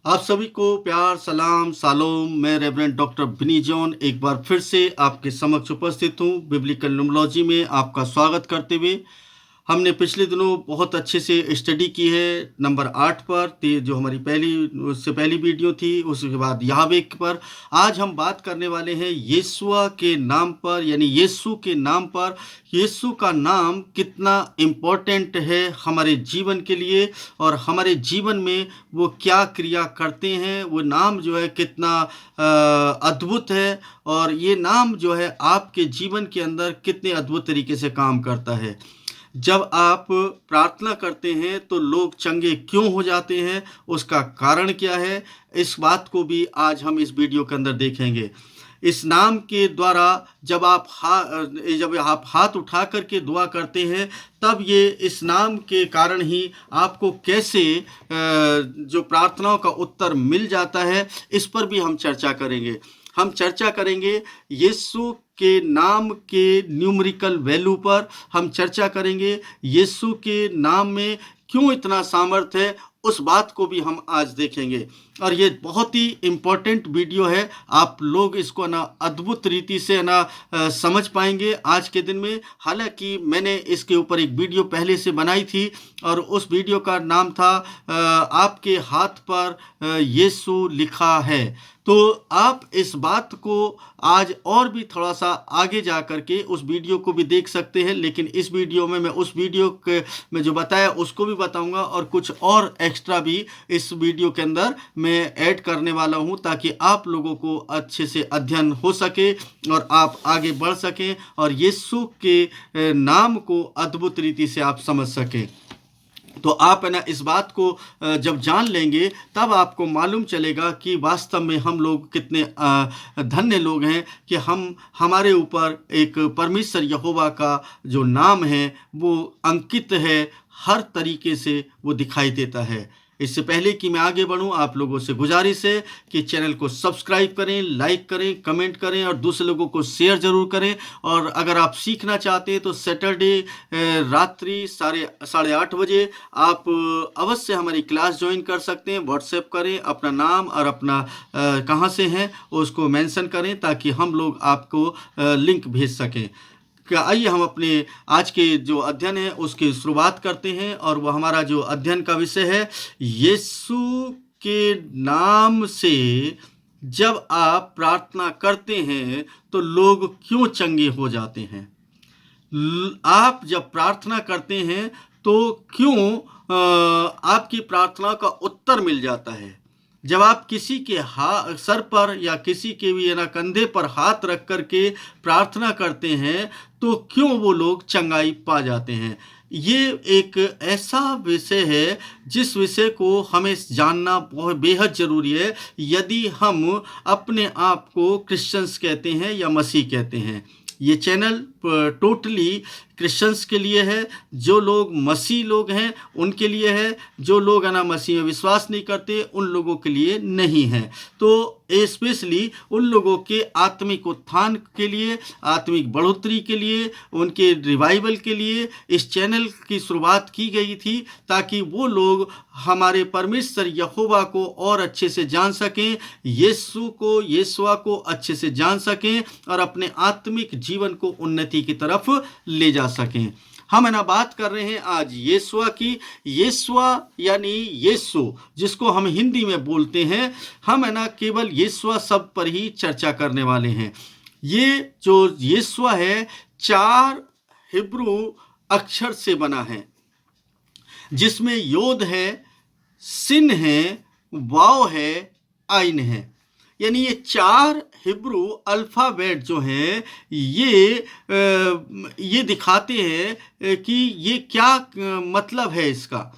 आप सभी को प्यार सलाम सालोम। मैं रेवरेंड डॉक्टर बिनी जॉन एक बार फिर से आपके समक्ष उपस्थित हूँ बिब्लिकल न्यूमरोलॉजी में आपका स्वागत करते हुए। हमने पिछले दिनों बहुत अच्छे से स्टडी की है नंबर 8 पर, जो हमारी उससे पहली वीडियो थी, उसके बाद याहवे पर। आज हम बात करने वाले हैं यीशुआ के नाम पर, यानी यीशु के नाम पर। यीशु का नाम कितना इम्पोर्टेंट है हमारे जीवन के लिए और हमारे जीवन में वो क्या क्रिया करते हैं। वो नाम जो है कितना अद्भुत है और ये नाम जो है आपके जीवन के अंदर कितने अद्भुत तरीके से काम करता है। जब आप प्रार्थना करते हैं तो लोग चंगे क्यों हो जाते हैं, उसका कारण क्या है, इस बात को भी आज हम इस वीडियो के अंदर देखेंगे। इस नाम के द्वारा जब आप हाथ उठा करके दुआ करते हैं, तब ये इस नाम के कारण ही आपको कैसे जो प्रार्थनाओं का उत्तर मिल जाता है, इस पर भी हम चर्चा करेंगे। हम चर्चा करेंगे यीशु के नाम के न्यूमेरिकल वैल्यू पर। हम चर्चा करेंगे यीशु के नाम में क्यों इतना सामर्थ्य है, उस बात को भी हम आज देखेंगे। और ये बहुत ही इम्पोर्टेंट वीडियो है, आप लोग इसको ना अद्भुत रीति से समझ पाएंगे आज के दिन में। हालांकि मैंने इसके ऊपर एक वीडियो पहले से बनाई थी और उस वीडियो का नाम था आपके हाथ पर यीशु लिखा है। तो आप इस बात को आज और भी थोड़ा सा आगे जा करके उस वीडियो को भी देख सकते हैं, लेकिन इस वीडियो में मैं उस वीडियो के में जो बताया उसको भी बताऊंगा और कुछ और एक्स्ट्रा भी इस वीडियो के अंदर मैं ऐड करने वाला हूं, ताकि आप लोगों को अच्छे से अध्ययन हो सके और आप आगे बढ़ सकें और यीशु के नाम को अद्भुत रीति से आप समझ सकें। तो आप है ना इस बात को जब जान लेंगे तब आपको मालूम चलेगा कि वास्तव में हम लोग कितने धन्य लोग हैं कि हमारे ऊपर एक परमेश्वर यहोवा का जो नाम है वो अंकित है, हर तरीके से वो दिखाई देता है। इससे पहले कि मैं आगे बढ़ूं, आप लोगों से गुजारिश है कि चैनल को सब्सक्राइब करें, लाइक करें, कमेंट करें और दूसरे लोगों को शेयर ज़रूर करें। और अगर आप सीखना चाहते हैं तो सैटरडे रात्रि 8:30 बजे आप अवश्य हमारी क्लास ज्वाइन कर सकते हैं। व्हाट्सएप करें, अपना नाम और अपना कहाँ से हैं उसको मेंशन करें, ताकि हम लोग आपको लिंक भेज सकें। आइए हम अपने आज के जो अध्ययन है उसकी शुरुआत करते हैं। और वह हमारा जो अध्ययन का विषय है, यीशु के नाम से जब आप प्रार्थना करते हैं तो लोग क्यों चंगे हो जाते हैं। आप जब प्रार्थना करते हैं तो क्यों आपकी प्रार्थना का उत्तर मिल जाता है। जब आप किसी के सर पर या किसी के भी कंधे पर हाथ रख करके प्रार्थना करते हैं तो क्यों वो लोग चंगाई पा जाते हैं। ये एक ऐसा विषय है जिस विषय को हमें जानना बहुत बेहद ज़रूरी है, यदि हम अपने आप को क्रिश्चियंस कहते हैं या मसीह कहते हैं। ये चैनल टोटली क्रिश्चियंस के लिए है, जो लोग मसीह लोग हैं उनके लिए है, जो लोग है ना मसीह में विश्वास नहीं करते उन लोगों के लिए नहीं है। तो स्पेशली उन लोगों के आत्मिक उत्थान के लिए, आत्मिक बढ़ोतरी के लिए, उनके रिवाइवल के लिए इस चैनल की शुरुआत की गई थी, ताकि वो लोग हमारे परमेश्वर यहोवा को और अच्छे से जान सकें, यीशुआ को अच्छे से जान सकें और अपने आत्मिक जीवन को उन्नति की तरफ ले जा सकें। हम है ना बात कर रहे हैं आज यीशुआ की। यीशुआ यानी यीशु, जिसको हम हिंदी में बोलते हैं, हम है ना केवल यीशुआ शब्द पर ही चर्चा करने वाले हैं। ये जो यीशुआ है 4 हिब्रू अक्षर से बना है, जिसमें योद है, सिन है, वाव है, आइन है। यानी ये 4 हिब्रू अल्फ़ाबेट जो हैं ये दिखाते हैं कि ये क्या मतलब है इसका,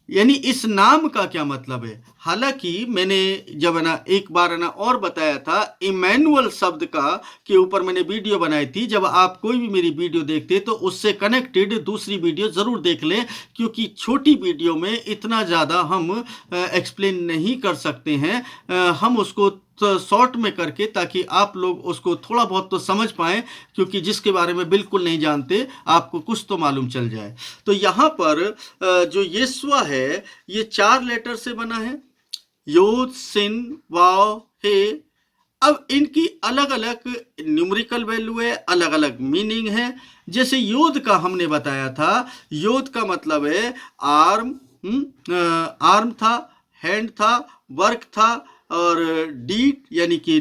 यानी इस नाम का क्या मतलब है। हालांकि मैंने जब ना एक बार ना और बताया था, इमैनुअल शब्द का के ऊपर मैंने वीडियो बनाई थी। जब आप कोई भी मेरी वीडियो देखते तो उससे कनेक्टेड दूसरी वीडियो ज़रूर देख लें, क्योंकि छोटी वीडियो में इतना ज़्यादा हम एक्सप्लेन नहीं कर सकते हैं। हम उसको तो शॉर्ट में करके, ताकि आप लोग उसको थोड़ा बहुत तो समझ पाएँ, क्योंकि जिसके बारे में बिल्कुल नहीं जानते आपको कुछ तो मालूम चल जाए। तो यहाँ पर जो यीशुआ है ये 4 लेटर से बना है। योद, सिन, वाव, हे। अब इनकी अलग अलग न्यूमेरिकल वैल्यू है, अलग अलग मीनिंग है। जैसे योद का हमने बताया था, योद का मतलब है आर्म, आर्म था, हैंड था, वर्क था, और डीड यानी कि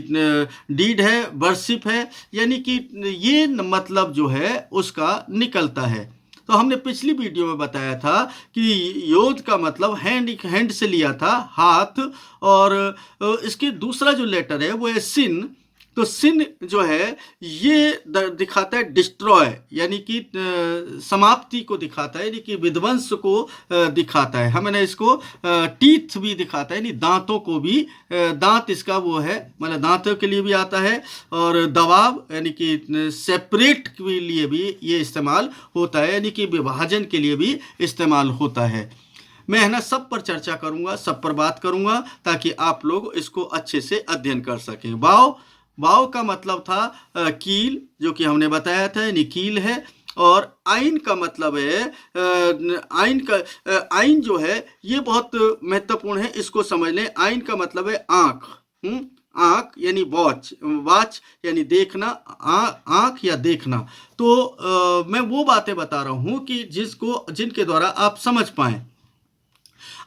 डीड है, वर्शिप है, यानी कि ये मतलब जो है उसका निकलता है। तो हमने पिछली वीडियो में बताया था कि योद का मतलब हैंड, हैंड से लिया था, हाथ। और इसके दूसरा जो लेटर है वो है सिन। तो सिन जो है ये दिखाता है डिस्ट्रॉय, यानी कि समाप्ति को दिखाता है, यानी कि विध्वंस को दिखाता है। हमने इसको टीथ भी दिखाता है, यानी दांतों को भी, दांत इसका वो है, मतलब दांतों के लिए भी आता है। और दबाव यानी कि सेपरेट के लिए भी ये इस्तेमाल होता है, यानी कि विभाजन के लिए भी इस्तेमाल होता है। मैं है ना सब पर चर्चा करूंगा, सब पर बात करूंगा, ताकि आप लोग इसको अच्छे से अध्ययन कर सकें। वाव, वाव का मतलब था कील, जो कि हमने बताया था, यानी कील है। और आइन का मतलब है आइन का आइन जो है ये बहुत महत्वपूर्ण है, इसको समझ लें। आइन का मतलब है आंख, आंख यानी वॉच, वॉच यानी देखना, आंख या देखना। तो मैं वो बातें बता रहा हूं कि जिनके द्वारा आप समझ पाएं।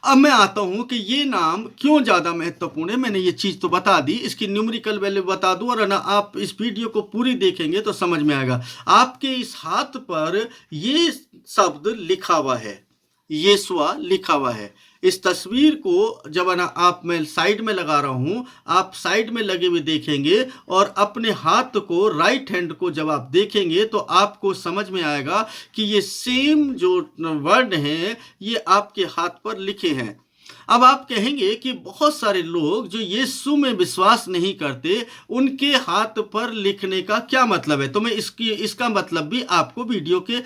अब मैं आता हूं कि ये नाम क्यों ज़्यादा महत्वपूर्ण है। मैंने ये चीज़ तो बता दी, इसकी न्यूमेरिकल वैल्यू बता दूं, और ना आप इस वीडियो को पूरी देखेंगे तो समझ में आएगा। आपके इस हाथ पर ये शब्द लिखा हुआ है, येशुआ लिखा हुआ है। इस तस्वीर को जब ना आप, मैं साइड में लगा रहा हूं, आप साइड में लगे हुए देखेंगे, और अपने हाथ को, राइट हैंड को जब आप देखेंगे तो आपको समझ में आएगा कि ये सेम जो वर्ड हैं ये आपके हाथ पर लिखे हैं। अब आप कहेंगे कि बहुत सारे लोग जो यीशु में विश्वास नहीं करते, उनके हाथ पर लिखने का क्या मतलब है। तो मैं इसका मतलब भी आपको वीडियो के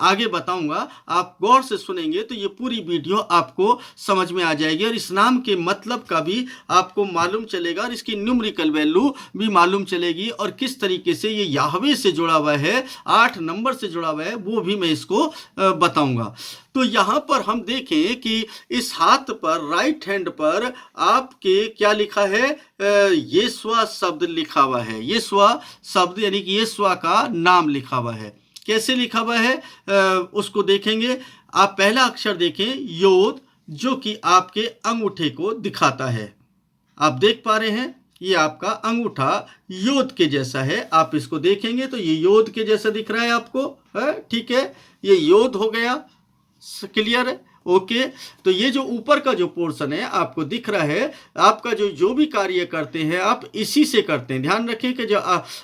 आगे बताऊंगा। आप गौर से सुनेंगे तो ये पूरी वीडियो आपको समझ में आ जाएगी, और इस नाम के मतलब का भी आपको मालूम चलेगा, और इसकी न्यूमेरिकल वैल्यू भी मालूम चलेगी, और किस तरीके से ये याहवे से जुड़ा हुआ है, 8 नंबर से जुड़ा हुआ है, वो भी मैं इसको बताऊंगा। तो यहाँ पर हम देखें कि इस हाथ पर, राइट हैंड पर आपके क्या लिखा है, येशुआ शब्द लिखा हुआ है। येशुआ शब्द यानी कि येशुआ का नाम लिखा हुआ है। कैसे लिखा हुआ है उसको देखेंगे। आप पहला अक्षर देखें, योद, जो कि आपके अंगूठे को दिखाता है। आप देख पा रहे हैं, ये आपका अंगूठा योद के जैसा है। आप इसको देखेंगे तो ये योद के जैसा दिख रहा है आपको, है, ठीक है। ये योद हो गया, क्लियर है, ओके। तो ये जो ऊपर का जो पोर्शन है आपको दिख रहा है, आपका जो भी कार्य करते हैं आप इसी से करते हैं। ध्यान रखें कि जो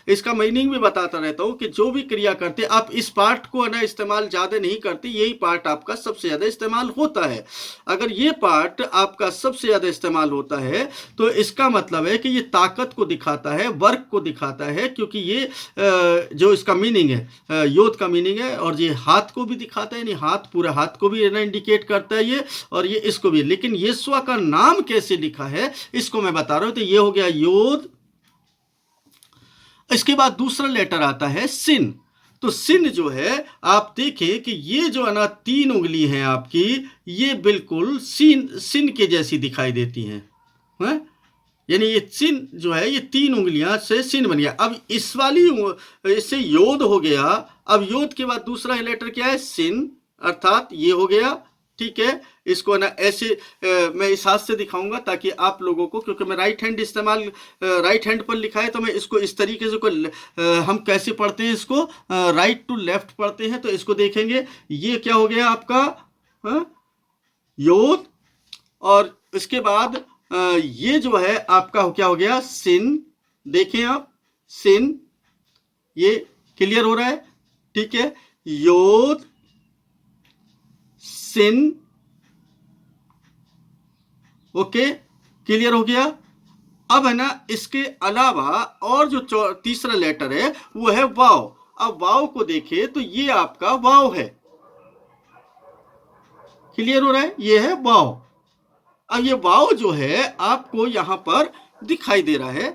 इसका मीनिंग भी बताता रहता हूं कि जो भी क्रिया करते हैं आप इस पार्ट को ना इस्तेमाल ज़्यादा नहीं करते, यही पार्ट आपका सबसे ज़्यादा इस्तेमाल होता है। अगर ये पार्ट आपका सबसे ज़्यादा इस्तेमाल होता है तो इसका मतलब है कि ये ताकत को दिखाता है, वर्क को दिखाता है, क्योंकि ये जो इसका मीनिंग है, योद का मीनिंग है, और ये हाथ को भी दिखाता है, यानी हाथ, पूरा हाथ को भी ना इंडिकेट करता है ये, और ये इसको भी। लेकिन येशुआ का नाम कैसे लिखा है इसको मैं बता रहा हूं। तो ये हो गया योद। इसके बाद दूसरा लेटर आता है सिन। तो सिन जो है आप देखें कि ये जो है ना 3 उंगली हैं आपकी, ये बिल्कुल सिन के जैसी दिखाई देती हैं, है? यानी ये सिन जो है ये 3 उंगलियां से सिन बन गया। अब इस वाली इससे योद हो गया। अब योद के बाद दूसरा लेटर क्या है, सिन, अर्थात ये हो गया, ठीक है। इसको ना ऐसे मैं इस हाथ से दिखाऊंगा ताकि आप लोगों को, क्योंकि मैं राइट हैंड इस्तेमाल, राइट हैंड पर लिखा है, तो मैं इसको इस तरीके से हम कैसे पढ़ते हैं इसको, राइट टू लेफ्ट पढ़ते हैं। तो इसको देखेंगे, ये क्या हो गया आपका, योद। और इसके बाद ये जो है आपका क्या हो गया, सिन। देखें आप, सिन, ये क्लियर हो रहा है, ठीक है। योद, सिन, ओके, क्लियर हो गया। अब है ना इसके अलावा और जो तीसरा लेटर है वो है वाव। अब वाव को देखें तो ये आपका वाव है, क्लियर हो रहा है, ये है वाव। अब ये वाव जो है आपको यहां पर दिखाई दे रहा है,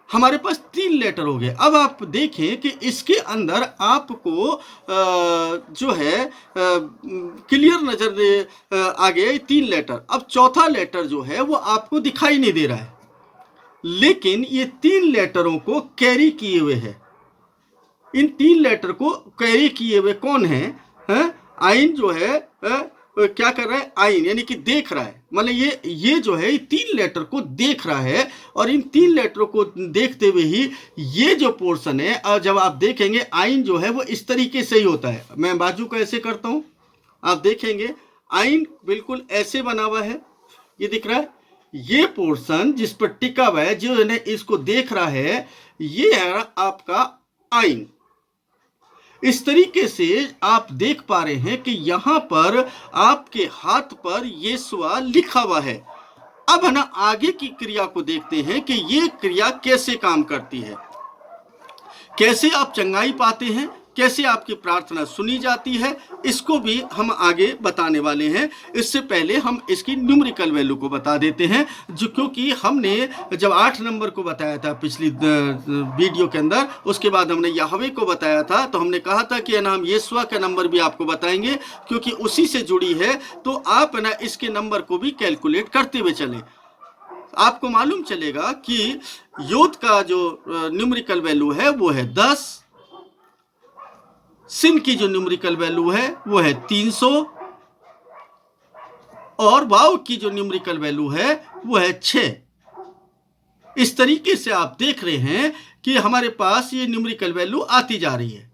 हमारे पास 3 लेटर हो गए। अब आप देखें कि इसके अंदर आपको जो है क्लियर नज़र आ गया 3 लेटर। अब चौथा लेटर जो है वो आपको दिखाई नहीं दे रहा है, लेकिन ये 3 लेटरों को कैरी किए हुए है। इन 3 लेटर को कैरी किए हुए कौन है? आइन जो है क्या कर रहा है? आइन यानी कि देख रहा है, मतलब ये जो है 3 लेटर को देख रहा है, और इन 3 लेटरों को देखते हुए ही ये जो पोर्शन है, और जब आप देखेंगे आइन जो है वो इस तरीके से ही होता है। मैं बाजू को ऐसे करता हूं, आप देखेंगे आइन बिल्कुल ऐसे बना हुआ है, ये दिख रहा है। ये पोर्शन जिस पर टिका हुआ है, जो है इसको देख रहा है, ये है आपका आइन। इस तरीके से आप देख पा रहे हैं कि यहां पर आपके हाथ पर यीशुआ लिखा हुआ है। अब है ना, आगे की क्रिया को देखते हैं कि ये क्रिया कैसे काम करती है, कैसे आप चंगाई पाते हैं, कैसे आपकी प्रार्थना सुनी जाती है, इसको भी हम आगे बताने वाले हैं। इससे पहले हम इसकी न्यूमेरिकल वैल्यू को बता देते हैं, जो क्योंकि हमने जब 8 नंबर को बताया था पिछली वीडियो के अंदर, उसके बाद हमने याहवे को बताया था, तो हमने कहा था कि ना हम यीशुआ का नंबर भी आपको बताएंगे, क्योंकि उसी से जुड़ी है। तो आप ना इसके नंबर को भी कैलकुलेट करते हुए चलें। आपको मालूम चलेगा कि योद का जो न्यूमेरिकल वैल्यू है वो है 10, सिन की जो न्यूमेरिकल वैल्यू है वो है 300, और वाव की जो न्यूमेरिकल वैल्यू है वो है 6। इस तरीके से आप देख रहे हैं कि हमारे पास ये न्यूमेरिकल वैल्यू आती जा रही है।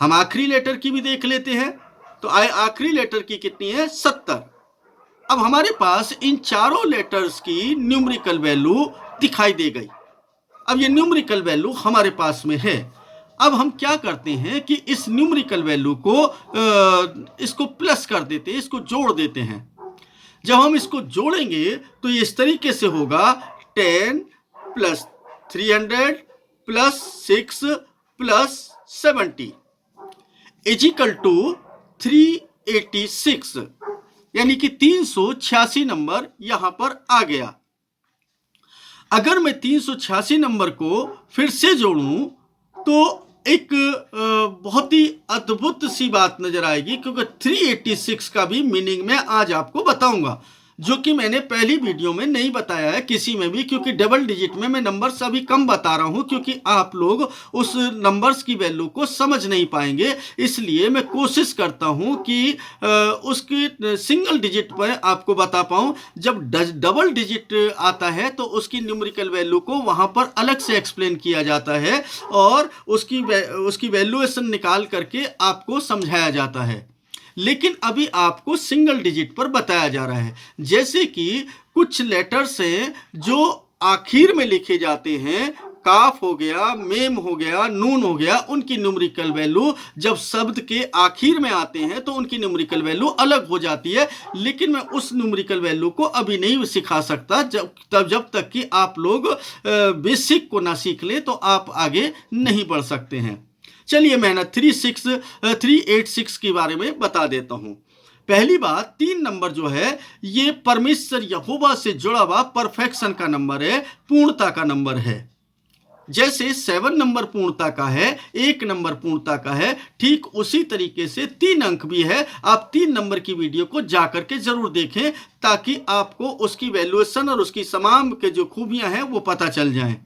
हम आखिरी लेटर की भी देख लेते हैं, तो आखिरी लेटर की कितनी है? 70। अब हमारे पास इन चारों लेटर्स की न्यूमेरिकल वैल्यू दिखाई दे गई। अब ये न्यूमेरिकल वैल्यू हमारे पास में है। अब हम क्या करते हैं कि इस न्यूमेरिकल वैल्यू को इसको प्लस कर देते हैं, इसको जोड़ देते हैं। जब हम इसको जोड़ेंगे तो ये इस तरीके से होगा 10 plus 300 plus 6 plus 70 is equal to 386, यानी कि 386 नंबर यहां पर आ गया। अगर मैं 386 नंबर को फिर से जोड़ूं तो एक बहुत ही अद्भुत सी बात नजर आएगी, क्योंकि 386 का भी मीनिंग मैं आज आपको बताऊंगा, जो कि मैंने पहली वीडियो में नहीं बताया है किसी में भी, क्योंकि डबल डिजिट में मैं नंबर्स अभी कम बता रहा हूं, क्योंकि आप लोग उस नंबर्स की वैल्यू को समझ नहीं पाएंगे। इसलिए मैं कोशिश करता हूं कि उसकी सिंगल डिजिट पर आपको बता पाऊं। जब डबल डिजिट आता है तो उसकी न्यूमेरिकल वैल्यू को वहां पर अलग से एक्सप्लेन किया जाता है, और उसकी वैल्यूएशन निकाल करके आपको समझाया जाता है। लेकिन अभी आपको सिंगल डिजिट पर बताया जा रहा है। जैसे कि कुछ लेटर्स हैं जो आखिर में लिखे जाते हैं, काफ हो गया, मेम हो गया, नून हो गया, उनकी न्यूमेरिकल वैल्यू जब शब्द के आखिर में आते हैं तो उनकी न्यूमेरिकल वैल्यू अलग हो जाती है। लेकिन मैं उस न्यूमेरिकल वैल्यू को अभी नहीं सिखा सकता, जब तक कि आप लोग बेसिक को ना सीख ले तो आप आगे नहीं बढ़ सकते हैं। चलिए मैं ना 386 के बारे में बता देता हूं। पहली बात, 3 नंबर जो है ये परमेश्वर यहोवा से जुड़ा हुआ परफेक्शन का नंबर है, पूर्णता का नंबर है। जैसे 7 नंबर पूर्णता का है, 1 नंबर पूर्णता का है, ठीक उसी तरीके से 3 अंक भी है। आप 3 नंबर की वीडियो को जाकर के जरूर देखें, ताकि आपको उसकी वैल्यूएशन और उसकी तमाम के जो खूबियां हैं वो पता चल जाएं।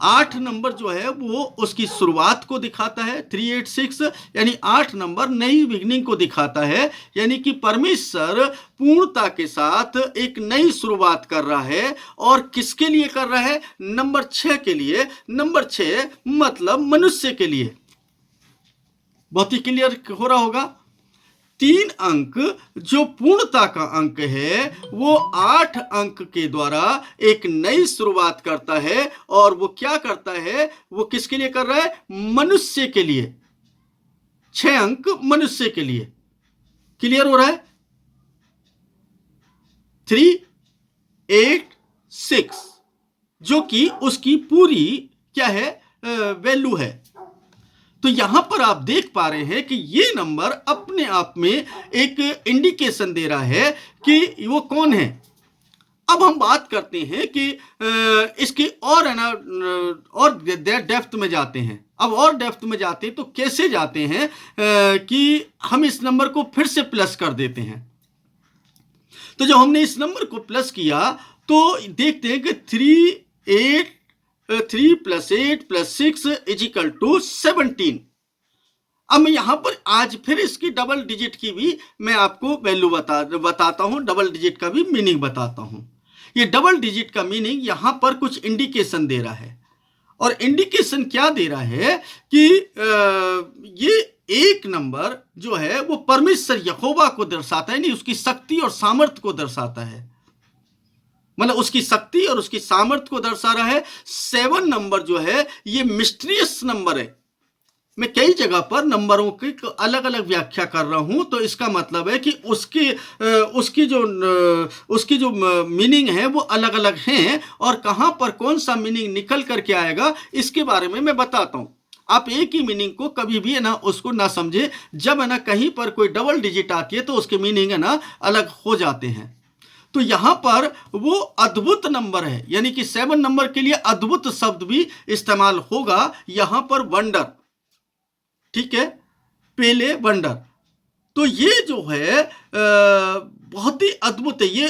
8 नंबर जो है वो उसकी शुरुआत को दिखाता है, 386, यानी 8 नंबर नई बिगनिंग को दिखाता है, यानी कि परमेश्वर पूर्णता के साथ एक नई शुरुआत कर रहा है। और किसके लिए कर रहा है? नंबर 6 के लिए। नंबर 6 मतलब मनुष्य के लिए। बहुत ही क्लियर हो रहा होगा। 3 अंक जो पूर्णता का अंक है वो 8 अंक के द्वारा एक नई शुरुआत करता है। और वो क्या करता है? वो किसके लिए कर रहा है? मनुष्य के लिए। 6 अंक मनुष्य के लिए। क्लियर हो रहा है? 386 जो कि उसकी पूरी क्या है? वैल्यू है। तो यहां पर आप देख पा रहे हैं कि ये नंबर अपने आप में एक इंडिकेशन दे रहा है कि वो कौन है। अब हम बात करते हैं कि इसकी और है ना और डेप्थ में जाते हैं। अब और डेप्थ में जाते हैं तो कैसे जाते हैं कि हम इस नंबर को फिर से प्लस कर देते हैं। तो जब हमने इस नंबर को प्लस किया तो देखते हैं कि 3 + 8 + 6 = 17। अब मैं यहां पर आज फिर इसकी डबल डिजिट की भी मैं आपको वैल्यू बताता हूं, डबल डिजिट का भी मीनिंग बताता हूं। ये डबल डिजिट का मीनिंग यहां पर कुछ इंडिकेशन दे रहा है, और इंडिकेशन क्या दे रहा है कि ये एक नंबर जो है वो परमेश्वर यहोवा को दर्शाता है, नहीं उसकी शक्ति और सामर्थ्य को दर्शाता है, मतलब उसकी शक्ति और उसकी सामर्थ्य को दर्शा रहा है। 7 नंबर जो है ये मिस्टीरियस नंबर है। मैं कई जगह पर नंबरों की अलग अलग व्याख्या कर रहा हूं, तो इसका मतलब है कि उसकी जो मीनिंग है वो अलग अलग हैं, और कहां पर कौन सा मीनिंग निकल करके आएगा इसके बारे में मैं बताता हूं। आप एक ही मीनिंग को कभी भी है ना उसको ना समझे, जब है ना कहीं पर कोई डबल डिजिट आती है तो उसके मीनिंग है ना अलग हो जाते हैं। तो यहां पर वो अद्भुत नंबर है, यानी कि 7 नंबर के लिए अद्भुत शब्द भी इस्तेमाल होगा यहां पर, वंडर, ठीक है, पहले वंडर। तो ये जो है बहुत ही अद्भुत है। ये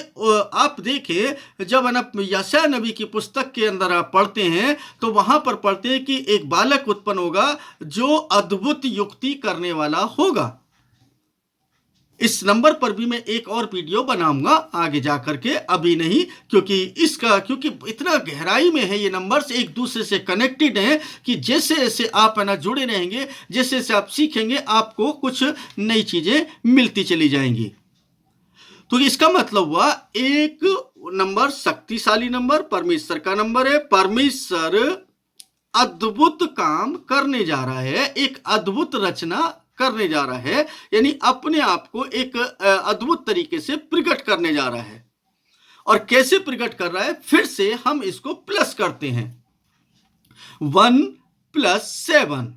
आप देखें जब है ना यशायाह नबी की पुस्तक के अंदर आप पढ़ते हैं तो वहां पर पढ़ते हैं कि एक बालक उत्पन्न होगा जो अद्भुत युक्ति करने वाला होगा। इस नंबर पर भी मैं एक और वीडियो बनाऊंगा आगे जाकर के, अभी नहीं, क्योंकि इतना गहराई में है ये नंबर्स, एक दूसरे से कनेक्टेड हैं कि जैसे जैसे आप है ना जुड़े रहेंगे, जैसे जैसे आप सीखेंगे आपको कुछ नई चीजें मिलती चली जाएंगी। तो इसका मतलब हुआ एक नंबर शक्तिशाली नंबर परमेश्वर का नंबर है। परमेश्वर अद्भुत काम करने जा रहा है, एक अद्भुत रचना करने जा रहा है, यानी अपने आप को एक अद्भुत तरीके से प्रकट करने जा रहा है। और कैसे प्रकट कर रहा है, फिर से हम इसको प्लस करते हैं, 1 + 7।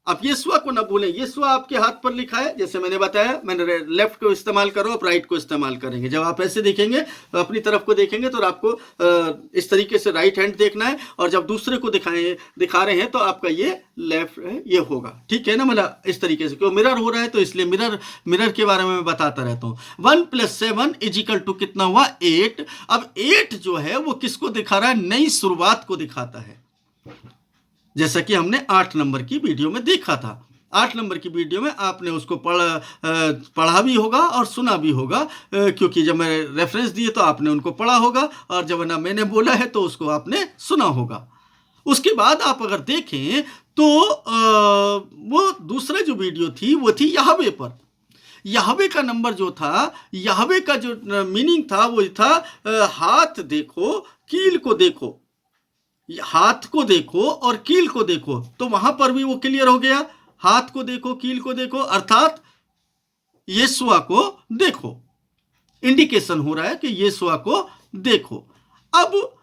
अब यीशुआ को ना भूलें, यीशुआ आपके हाथ पर लिखा है, जैसे मैंने बताया, मैंने लेफ्ट को इस्तेमाल करो, आप राइट को इस्तेमाल करेंगे। जब आप ऐसे देखेंगे अपनी तरफ को देखेंगे तो आपको इस तरीके से राइट हैंड देखना है, और जब दूसरे को दिखा रहे हैं तो आपका ये लेफ्ट है, ये होगा, ठीक है ना, मतलब इस तरीके से। क्यों मिरर हो रहा है तो इसलिए मिरर के बारे में मैं बताता रहता हूँ। 1 + 7 = कितना हुआ, 8। अब 8 जो है वो किसको दिखा रहा है, नई शुरुआत को दिखाता है, जैसा कि हमने 8 नंबर की वीडियो में देखा था। 8 नंबर की वीडियो में आपने उसको पढ़ा भी होगा और सुना भी होगा, क्योंकि जब मैं रेफरेंस दिए तो आपने उनको पढ़ा होगा, और जब ना मैंने बोला है तो उसको आपने सुना होगा। उसके बाद आप अगर देखें तो वो दूसरा जो वीडियो थी वो थी यहवे पर। यहवे का नंबर जो था, यहवे का जो मीनिंग था वो था हाथ देखो, कील को देखो, हाथ को देखो और कील को देखो। तो वहां पर भी वो क्लियर हो गया, हाथ को देखो, कील को देखो, अर्थात यीशुआ को देखो। इंडिकेशन हो रहा है कि यीशुआ को देखो। अब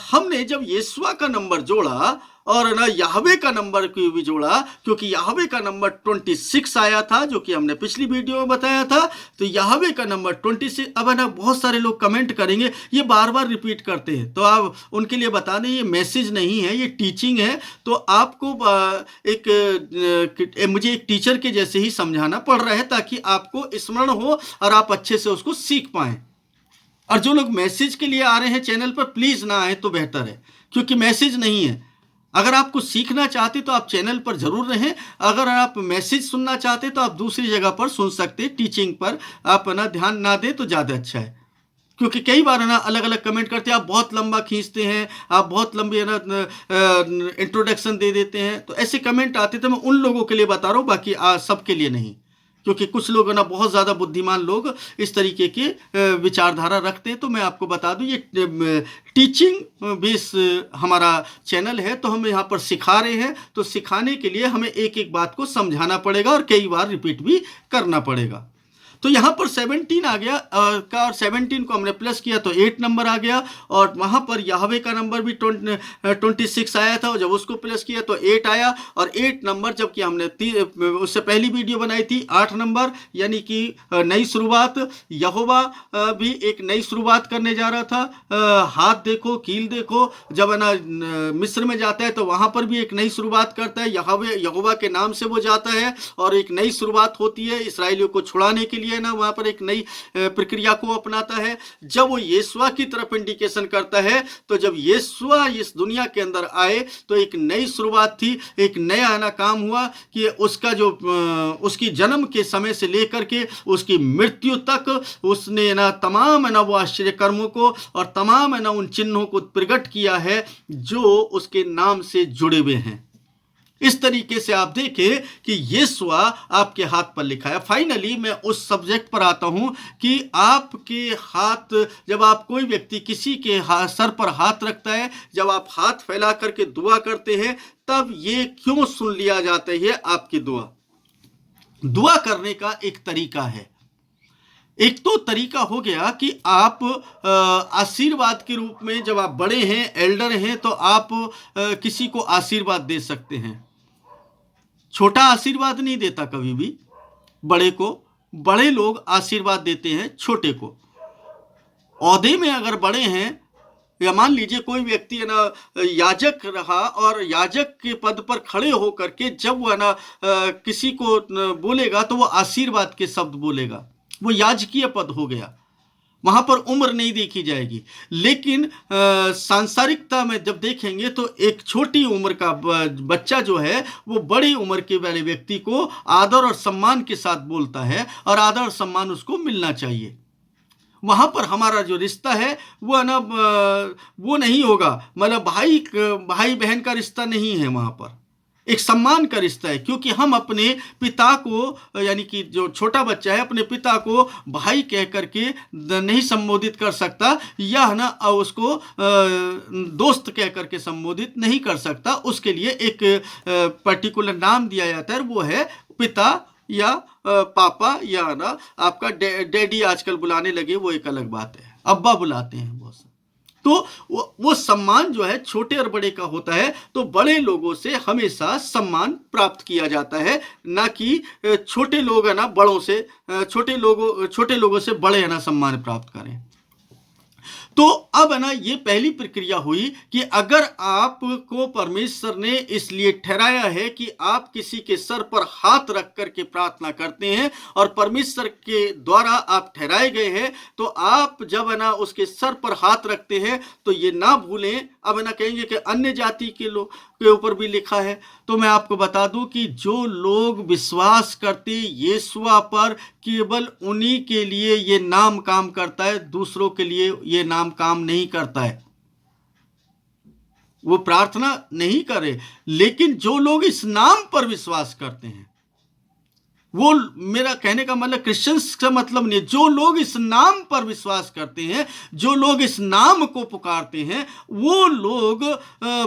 हमने जब यीशुआ का नंबर जोड़ा और ना यहवे का नंबर को भी जोड़ा, क्योंकि यहवे का नंबर 26 आया था, जो कि हमने पिछली वीडियो में बताया था। तो यहवे का नंबर 26। अब है ना बहुत सारे लोग कमेंट करेंगे ये बार बार रिपीट करते हैं, तो आप उनके लिए बता दें ये मैसेज नहीं है, ये टीचिंग है। तो आपको मुझे एक टीचर के जैसे ही समझाना पड़ रहा है, ताकि आपको स्मरण हो और आप अच्छे से उसको सीख पाएं। और जो लोग मैसेज के लिए आ रहे हैं चैनल पर, प्लीज़ ना आए तो बेहतर है, क्योंकि मैसेज नहीं है। अगर आप कुछ सीखना चाहते तो आप चैनल पर जरूर रहें, अगर आप मैसेज सुनना चाहते तो आप दूसरी जगह पर सुन सकते हैं। टीचिंग पर आप ना ध्यान ना दें तो ज़्यादा अच्छा है, क्योंकि कई बार ना अलग अलग कमेंट करते हैं, आप बहुत लंबा खींचते हैं, आप बहुत लंबी है ना इंट्रोडक्शन दे देते हैं। तो ऐसे कमेंट आते तो मैं उन लोगों के लिए बता रहा हूँ, बाकी सबके लिए नहीं, क्योंकि कुछ लोग ना बहुत ज़्यादा बुद्धिमान लोग इस तरीके की विचारधारा रखते हैं। तो मैं आपको बता दूं ये टीचिंग बेस हमारा चैनल है, तो हम यहाँ पर सिखा रहे हैं। तो सिखाने के लिए हमें एक एक बात को समझाना पड़ेगा और कई बार रिपीट भी करना पड़ेगा। तो यहाँ पर 17 आ गया का, 17 को हमने प्लस किया तो 8 नंबर आ गया, और वहाँ पर याहवे का नंबर भी 26 आया था, और जब उसको प्लस किया तो 8 आया, और 8 नंबर जबकि हमने उससे पहली वीडियो बनाई थी 8 नंबर, यानी कि नई शुरुआत। यहोवा भी एक नई शुरुआत करने जा रहा था। हाथ देखो, कील देखो, जब है ना मिस्र में जाता है तो वहाँ पर भी एक नई शुरुआत करता है, यहोवा के नाम से वो जाता है और एक नई शुरुआत होती है इसराइलियों को छुड़ाने के लिए ना, वहाँ पर एक नई प्रक्रिया को अपनाता है। जब वो यीशुआ की तरफ इंडिकेशन करता है, तो जब यीशुआ इस दुनिया के अंदर आए तो एक नई शुरुआत थी, एक नया ना काम हुआ कि उसका जो उसकी जन्म के समय से लेकर के उसकी मृत्यु तक उसने ना तमाम है ना वो आश्चर्य कर्मों को और तमाम है ना उन चिन्हों को प्रकट किया है जो उसके नाम से जुड़े हुए हैं। इस तरीके से आप देखें कि यीशुआ आपके हाथ पर लिखा है। फाइनली मैं उस सब्जेक्ट पर आता हूं कि आपके हाथ, जब आप कोई व्यक्ति किसी के सर पर हाथ रखता है, जब आप हाथ फैला करके दुआ करते हैं, तब ये क्यों सुन लिया जाता है आपकी दुआ? दुआ करने का एक तरीका है। एक तो तरीका हो गया कि आप आशीर्वाद के रूप में, जब आप बड़े हैं, एल्डर हैं, तो आप किसी को आशीर्वाद दे सकते हैं। छोटा आशीर्वाद नहीं देता कभी भी बड़े को, बड़े लोग आशीर्वाद देते हैं छोटे को। औहदे में अगर बड़े हैं, या मान लीजिए कोई व्यक्ति है ना याजक रहा, और याजक के पद पर खड़े होकर के जब वो है ना किसी को बोलेगा तो वो आशीर्वाद के शब्द बोलेगा, वो याजकीय पद हो गया। वहां पर उम्र नहीं देखी जाएगी। लेकिन सांसारिकता में जब देखेंगे तो एक छोटी उम्र का बच्चा जो है वो बड़ी उम्र के वाले व्यक्ति को आदर और सम्मान के साथ बोलता है, और आदर और सम्मान उसको मिलना चाहिए। वहां पर हमारा जो रिश्ता है वो है ना वो नहीं होगा, मतलब भाई बहन का रिश्ता नहीं है, वहां पर एक सम्मान का रिश्ता है। क्योंकि हम अपने पिता को, यानी कि जो छोटा बच्चा है, अपने पिता को भाई कह करके नहीं संबोधित कर सकता, या है ना उसको दोस्त कह करके संबोधित नहीं कर सकता। उसके लिए एक पर्टिकुलर नाम दिया जाता है, वो है पिता या पापा, या ना आपका डैडी आजकल बुलाने लगे, वो एक अलग बात है, अब्बा बुलाते हैं बहुत से। तो वो सम्मान जो है छोटे और बड़े का होता है। तो बड़े लोगों से हमेशा सम्मान प्राप्त किया जाता है, ना कि छोटे लोग है ना बड़ों से, छोटे लोगों से बड़े है ना सम्मान प्राप्त करें। तो अब है ना ये पहली प्रक्रिया हुई कि अगर आपको परमेश्वर ने इसलिए ठहराया है कि आप किसी के सर पर हाथ रख करके प्रार्थना करते हैं, और परमेश्वर के द्वारा आप ठहराए गए हैं, तो आप जब है ना उसके सर पर हाथ रखते हैं तो ये ना भूलें। अब है ना कहेंगे कि अन्य जाति के लोग के ऊपर भी लिखा है, तो मैं आपको बता दूं कि जो लोग विश्वास करते यीशुआ पर, केवल उन्हीं के लिए ये नाम काम करता है, दूसरों के लिए ये नाम काम नहीं करता है। वो प्रार्थना नहीं करे, लेकिन जो लोग इस नाम पर विश्वास करते हैं, वो, मेरा कहने का मतलब क्रिश्चियंस का मतलब नहीं, जो लोग इस नाम पर विश्वास करते हैं, जो लोग इस नाम को पुकारते हैं, वो लोग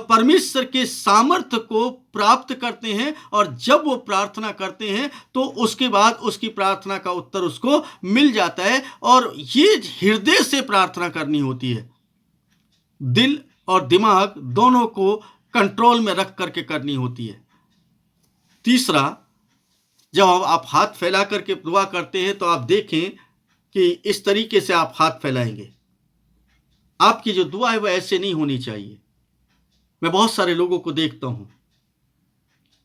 परमेश्वर के सामर्थ्य को प्राप्त करते हैं। और जब वो प्रार्थना करते हैं तो उसके बाद उसकी प्रार्थना का उत्तर उसको मिल जाता है। और ये हृदय से प्रार्थना करनी होती है, दिल और दिमाग दोनों को कंट्रोल में रख करके करनी होती है। तीसरा, जब आप हाथ फैला करके दुआ करते हैं तो आप देखें कि इस तरीके से आप हाथ फैलाएंगे। आपकी जो दुआ है वो ऐसे नहीं होनी चाहिए। मैं बहुत सारे लोगों को देखता हूं,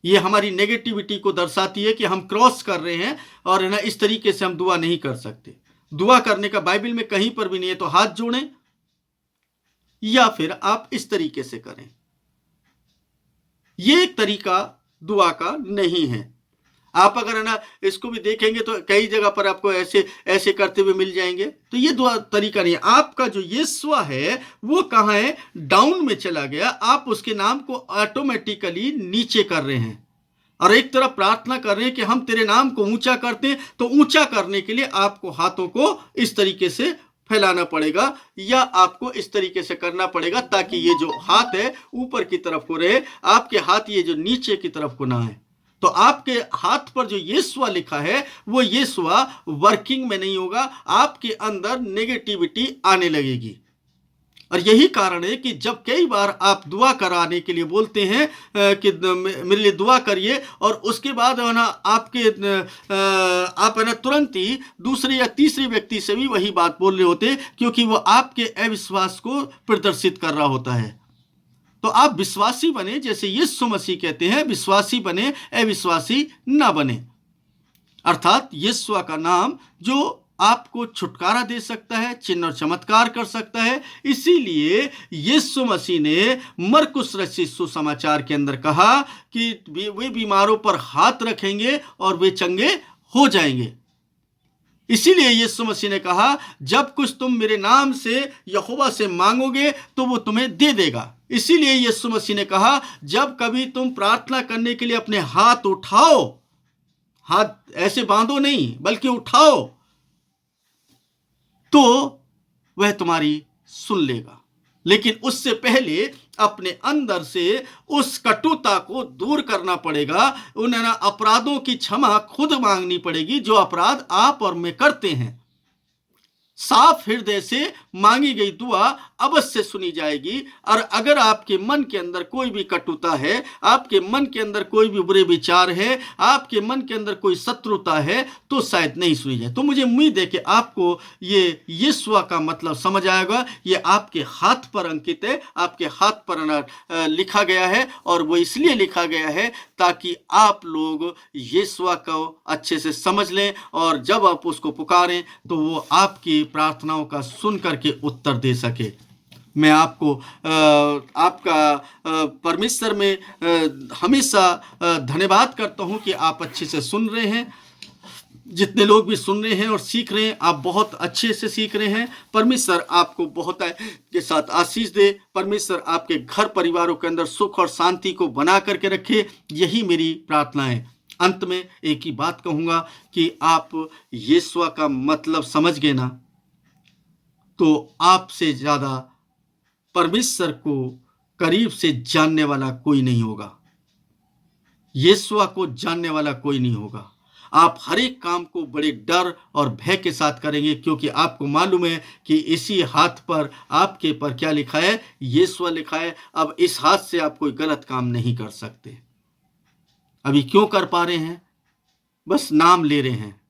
ये हमारी नेगेटिविटी को दर्शाती है कि हम क्रॉस कर रहे हैं, और ना इस तरीके से हम दुआ नहीं कर सकते। दुआ करने का बाइबल में कहीं पर भी नहीं है। तो हाथ जोड़ें, या फिर आप इस तरीके से करें। ये एक तरीका दुआ का नहीं है। आप अगर है ना इसको भी देखेंगे तो कई जगह पर आपको ऐसे ऐसे करते हुए मिल जाएंगे। तो ये दुआ तरीका नहीं है। आपका जो यीशुआ है वो कहाँ है? डाउन में चला गया। आप उसके नाम को ऑटोमेटिकली नीचे कर रहे हैं, और एक तरफ प्रार्थना कर रहे हैं कि हम तेरे नाम को ऊंचा करते हैं। तो ऊंचा करने के लिए आपको हाथों को इस तरीके से फैलाना पड़ेगा, या आपको इस तरीके से करना पड़ेगा, ताकि ये जो हाथ है ऊपर की तरफ को रहे, आपके हाथ ये जो नीचे की तरफ को ना है। तो आपके हाथ पर जो यीशुआ लिखा है वो यीशुआ वर्किंग में नहीं होगा, आपके अंदर नेगेटिविटी आने लगेगी। और यही कारण है कि जब कई बार आप दुआ कराने के लिए बोलते हैं कि मेरे लिए दुआ करिए, और उसके बाद है ना आपके आप है ना तुरंत ही दूसरे या तीसरे व्यक्ति से भी वही बात बोल रहे होते, क्योंकि वो आपके अविश्वास को प्रदर्शित कर रहा होता है। तो आप विश्वासी बने, जैसे यीशु मसीह कहते हैं, विश्वासी बने, अविश्वासी ना बने। अर्थात यीशुआ का नाम जो आपको छुटकारा दे सकता है, चिन्ह और चमत्कार कर सकता है। इसीलिए यीशु मसीह ने मरकुस रचित सुसमाचार के अंदर कहा कि वे बीमारों पर हाथ रखेंगे और वे चंगे हो जाएंगे। इसीलिए यीशु मसीह ने कहा, जब कुछ तुम मेरे नाम से यहोवा से मांगोगे तो वो तुम्हें दे देगा। इसीलिए यीशु मसीह ने कहा, जब कभी तुम प्रार्थना करने के लिए अपने हाथ उठाओ, हाथ ऐसे बांधो नहीं बल्कि उठाओ, तो वह तुम्हारी सुन लेगा। लेकिन उससे पहले अपने अंदर से उस कटुता को दूर करना पड़ेगा। उन अपराधों की क्षमा खुद मांगनी पड़ेगी जो अपराध आप और मैं करते हैं। साफ हृदय से मांगी गई दुआ अवश्य सुनी जाएगी। और अगर आपके मन के अंदर कोई भी कटुता है, आपके मन के अंदर कोई भी बुरे विचार है, आपके मन के अंदर कोई शत्रुता है, तो शायद नहीं सुनी जाए। तो मुझे उम्मीद है कि आपको ये यीशुआ का मतलब समझ आएगा। ये आपके हाथ पर अंकित है, आपके हाथ पर लिखा गया है, और वो इसलिए लिखा गया है ताकि आप लोग यीशुआ को अच्छे से समझ लें, और जब आप उसको पुकारें तो वो आपकी प्रार्थनाओं का सुन करके उत्तर दे सके। मैं आपको आपका परमेश्वर में हमेशा धन्यवाद करता हूं कि आप अच्छे से सुन रहे हैं। जितने लोग भी सुन रहे हैं और सीख रहे हैं, आप बहुत अच्छे से सीख रहे हैं। परमेश्वर आपको बहुत के साथ आशीष दे। परमेश्वर आपके घर परिवारों के अंदर सुख और शांति को बना करके रखे। यही मेरी प्रार्थना है। अंत में एक ही बात कहूँगा कि आप यीशुआ का मतलब समझ गए ना, तो आपसे ज़्यादा परमेश्वर को करीब से जानने वाला कोई नहीं होगा। यीशुआ को जानने वाला कोई नहीं होगा। आप हर एक काम को बड़े डर और भय के साथ करेंगे, क्योंकि आपको मालूम है कि इसी हाथ पर आपके पर क्या लिखा है, यीशुआ लिखा है। अब इस हाथ से आप कोई गलत काम नहीं कर सकते। अभी क्यों कर पा रहे हैं? बस नाम ले रहे हैं।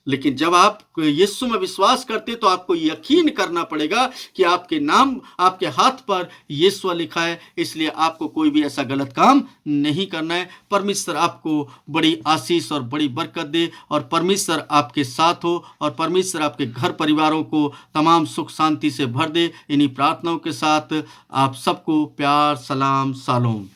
लेकिन जब आप यीशु में विश्वास करते तो आपको यकीन करना पड़ेगा कि आपके नाम, आपके हाथ पर यीशुआ लिखा है, इसलिए आपको कोई भी ऐसा गलत काम नहीं करना है। परमेश्वर आपको बड़ी आशीष और बड़ी बरकत दे, और परमेश्वर आपके साथ हो, और परमेश्वर आपके घर परिवारों को तमाम सुख शांति से भर दे। इन्हीं प्रार्थनाओं के साथ आप सबको प्यार, सलाम, शालोम।